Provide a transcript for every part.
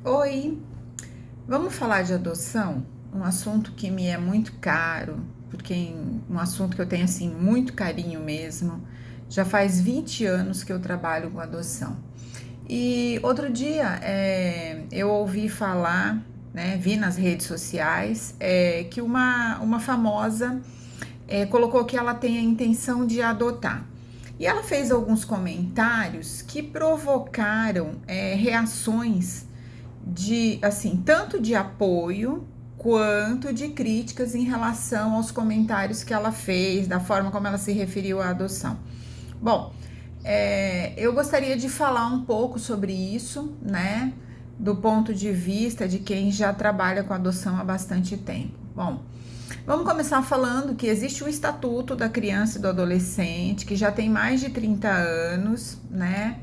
Oi, vamos falar de adoção? Um assunto que me é muito caro, porque um assunto que eu tenho assim muito carinho mesmo. Já faz 20 anos que eu trabalho com adoção. E outro dia eu ouvi falar, né, vi nas redes sociais que uma famosa colocou que ela tem a intenção de adotar. E ela fez alguns comentários que provocaram reações de assim, tanto de apoio quanto de críticas em relação aos comentários que ela fez, da forma como ela se referiu à adoção. Bom, eu gostaria de falar um pouco sobre isso, né? Do ponto de vista de quem já trabalha com adoção há bastante tempo. Bom, vamos começar falando que existe o Estatuto da Criança e do Adolescente, que já tem mais de 30 anos, né?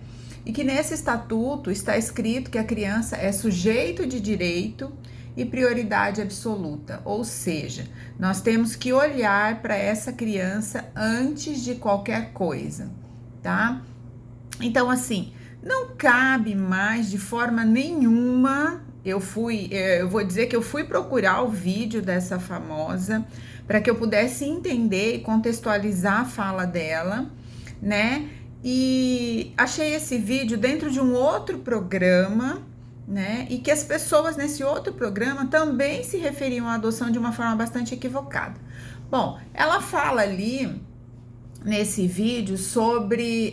E que nesse estatuto está escrito que a criança é sujeito de direito e prioridade absoluta, ou seja, nós temos que olhar para essa criança antes de qualquer coisa, tá? Então, assim, não cabe mais de forma nenhuma. Eu vou dizer que eu fui procurar o vídeo dessa famosa para que eu pudesse entender e contextualizar a fala dela, né? E achei esse vídeo dentro de um outro programa, né? E que as pessoas nesse outro programa também se referiam à adoção de uma forma bastante equivocada. Bom, ela fala ali nesse vídeo sobre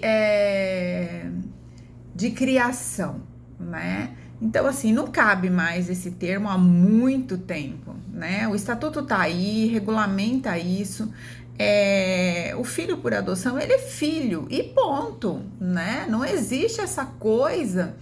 de criação, né? Então, assim, não cabe mais esse termo há muito tempo, né? O estatuto tá aí, regulamenta isso. O filho por adoção, ele é filho e ponto, né? Não existe essa coisa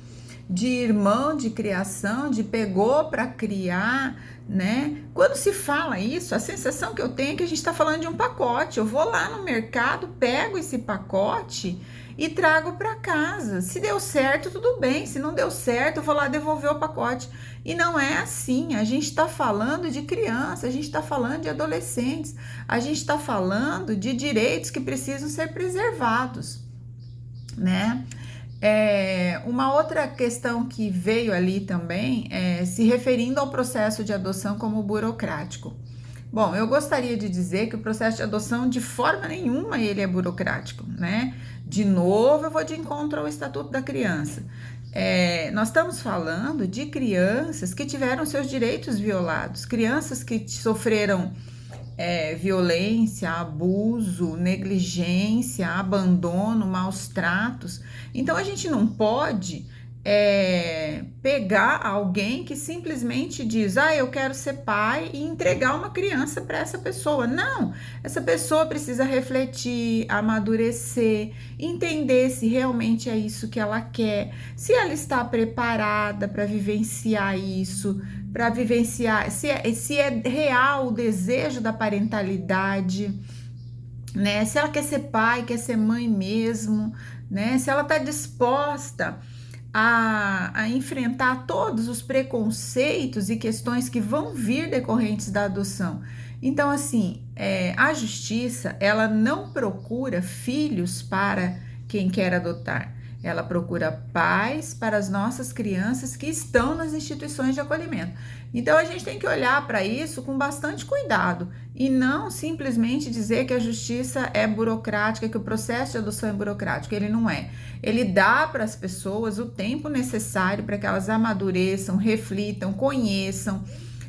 de irmão de criação, de pegou para criar, né? Quando se fala isso, a sensação que eu tenho é que a gente está falando de um pacote. Eu vou lá no mercado, pego esse pacote e trago para casa. Se deu certo, tudo bem. Se não deu certo, eu vou lá devolver o pacote. E não é assim. A gente está falando de criança, a gente está falando de adolescentes, a gente está falando de direitos que precisam ser preservados, né? Uma outra questão que veio ali também se referindo ao processo de adoção como burocrático. Bom, eu gostaria de dizer que o processo de adoção de forma nenhuma ele é burocrático, né? De novo, eu vou de encontro ao Estatuto da Criança. Nós estamos falando de crianças que tiveram seus direitos violados, crianças que sofreram violência, abuso, negligência, abandono, maus tratos. Então a gente não pode pegar alguém que simplesmente diz, eu quero ser pai e entregar uma criança para essa pessoa. Não, essa pessoa precisa refletir, amadurecer, entender se realmente é isso que ela quer, se ela está preparada para vivenciar isso, para vivenciar se é real o desejo da parentalidade, né? Se ela quer ser pai, quer ser mãe mesmo, né? Se ela está disposta a enfrentar todos os preconceitos e questões que vão vir decorrentes da adoção. Então, assim, a justiça, ela não procura filhos para quem quer adotar. Ela procura pais para as nossas crianças que estão nas instituições de acolhimento. Então a gente tem que olhar para isso com bastante cuidado e não simplesmente dizer que a justiça é burocrática, que o processo de adoção é burocrático. Ele não é. Ele dá para as pessoas o tempo necessário para que elas amadureçam, reflitam, conheçam,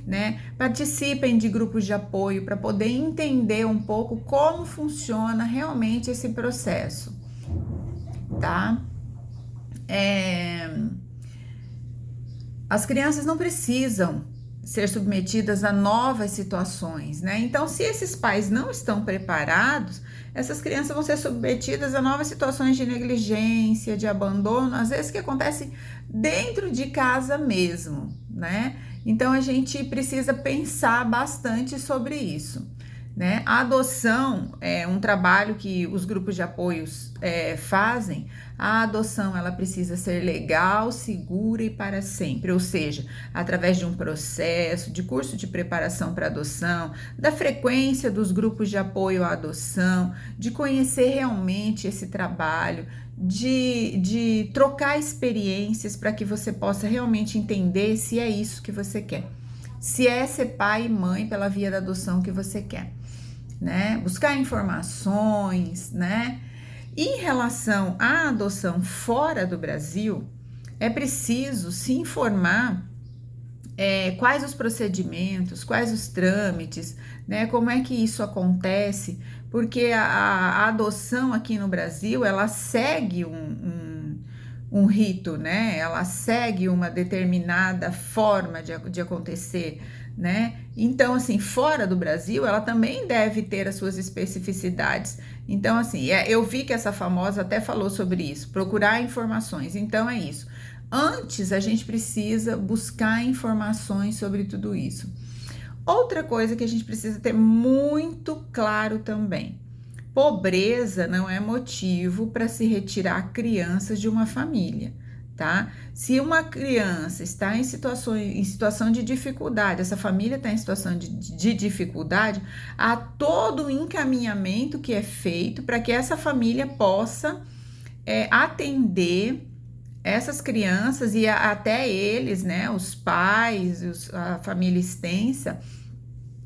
né? Participem de grupos de apoio para poder entender um pouco como funciona realmente esse processo, tá? As crianças não precisam ser submetidas a novas situações, né? Então, se esses pais não estão preparados, essas crianças vão ser submetidas a novas situações de negligência, de abandono, às vezes que acontece dentro de casa mesmo, né? Então, a gente precisa pensar bastante sobre isso, né? A adoção é um trabalho que os grupos de apoios fazem. A adoção ela precisa ser legal, segura e para sempre, ou seja, através de um processo, de curso de preparação para adoção, da frequência dos grupos de apoio à adoção, de conhecer realmente esse trabalho, de trocar experiências para que você possa realmente entender se é isso que você quer. Se é ser pai e mãe pela via da adoção que você quer, né? Buscar informações, né? Em relação à adoção fora do Brasil, é preciso se informar quais os procedimentos, quais os trâmites, né? Como é que isso acontece, porque a adoção aqui no Brasil, ela segue um rito, né? Ela segue uma determinada forma de acontecer, né? Então, assim, fora do Brasil, ela também deve ter as suas especificidades. Então, assim, eu vi que essa famosa até falou sobre isso, procurar informações. Então, é isso. Antes, a gente precisa buscar informações sobre tudo isso. Outra coisa que a gente precisa ter muito claro também: pobreza não é motivo para se retirar crianças de uma família, tá? Se uma criança está em situação de dificuldade, essa família está em situação de dificuldade, há todo o encaminhamento que é feito para que essa família possa atender essas crianças e até eles, né, os pais, a família extensa,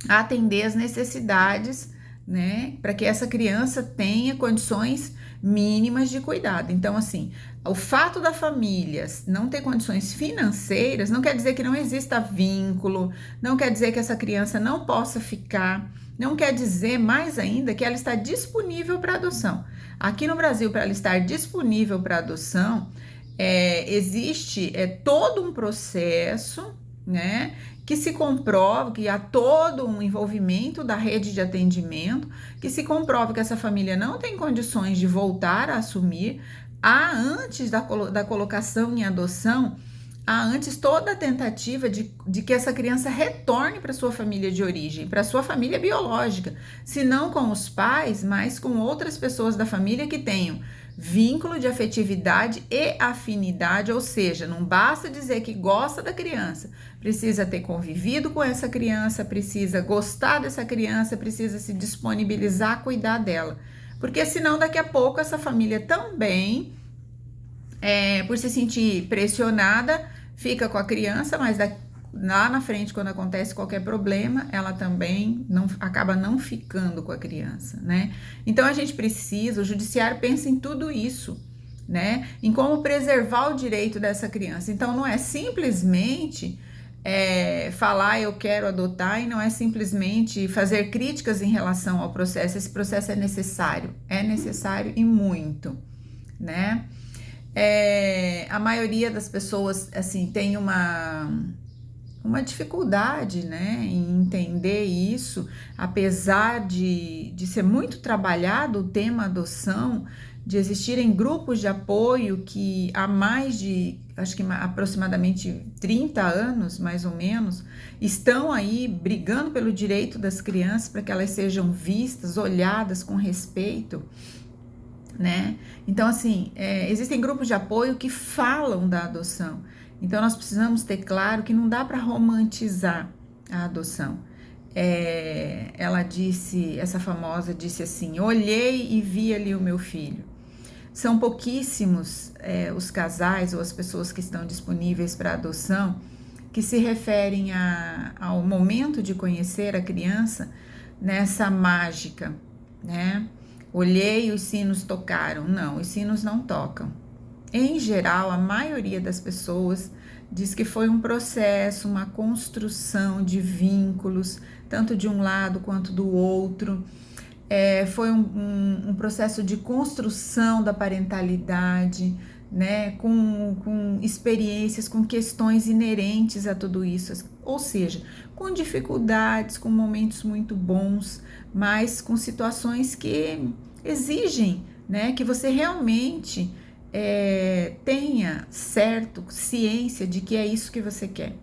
atender as necessidades, né, para que essa criança tenha condições mínimas de cuidado. Então, assim, o fato da família não ter condições financeiras não quer dizer que não exista vínculo, não quer dizer que essa criança não possa ficar, não quer dizer mais ainda que ela está disponível para adoção. Aqui no Brasil, para ela estar disponível para adoção, existe todo um processo, né, que se comprova, que há todo um envolvimento da rede de atendimento, que se comprova que essa família não tem condições de voltar a assumir. Antes da colocação em adoção, há antes toda a tentativa de que essa criança retorne para sua família de origem, para sua família biológica, se não com os pais, mas com outras pessoas da família que tenham vínculo de afetividade e afinidade, ou seja, não basta dizer que gosta da criança, precisa ter convivido com essa criança, precisa gostar dessa criança, precisa se disponibilizar a cuidar dela, porque senão daqui a pouco essa família também, por se sentir pressionada, fica com a criança, mas lá na frente, quando acontece qualquer problema, ela também acaba não ficando com a criança, né? Então a gente precisa, o judiciário pensa em tudo isso, né? Em como preservar o direito dessa criança. Então não é simplesmente falar eu quero adotar e não é simplesmente fazer críticas em relação ao processo. Esse processo é necessário e muito, né? A maioria das pessoas, assim, tem uma dificuldade, né, em entender isso, apesar de ser muito trabalhado o tema adoção, de existirem grupos de apoio que há mais de, acho que aproximadamente 30 anos, mais ou menos, estão aí brigando pelo direito das crianças para que elas sejam vistas, olhadas com respeito, né? Então, assim, existem grupos de apoio que falam da adoção. Então, nós precisamos ter claro que não dá para romantizar a adoção. Essa famosa disse assim: olhei e vi ali o meu filho. São pouquíssimos os casais ou as pessoas que estão disponíveis para adoção que se referem ao momento de conhecer a criança nessa mágica, né? Olhei e os sinos tocaram. Não, os sinos não tocam. Em geral, a maioria das pessoas diz que foi um processo, uma construção de vínculos, tanto de um lado quanto do outro. Foi um processo de construção da parentalidade, né, com experiências, com questões inerentes a tudo isso, ou seja, com dificuldades, com momentos muito bons, mas com situações que exigem, né, que você realmente tenha ciência de que é isso que você quer,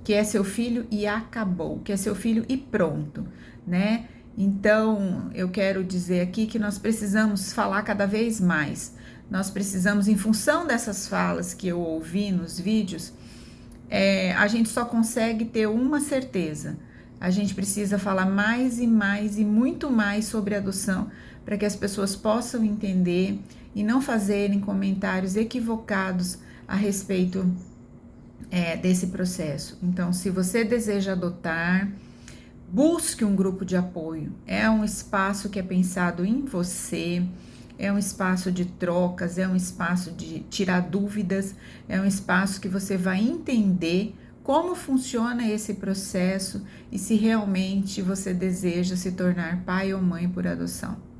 que é seu filho e acabou, que é seu filho e pronto, né? Então, eu quero dizer aqui que nós precisamos falar cada vez mais. Nós precisamos, em função dessas falas que eu ouvi nos vídeos, a gente só consegue ter uma certeza. A gente precisa falar mais e mais e muito mais sobre adoção para que as pessoas possam entender e não fazerem comentários equivocados a respeito desse processo. Então, se você deseja adotar, busque um grupo de apoio. É um espaço que é pensado em você, é um espaço de trocas, é um espaço de tirar dúvidas, é um espaço que você vai entender como funciona esse processo e se realmente você deseja se tornar pai ou mãe por adoção.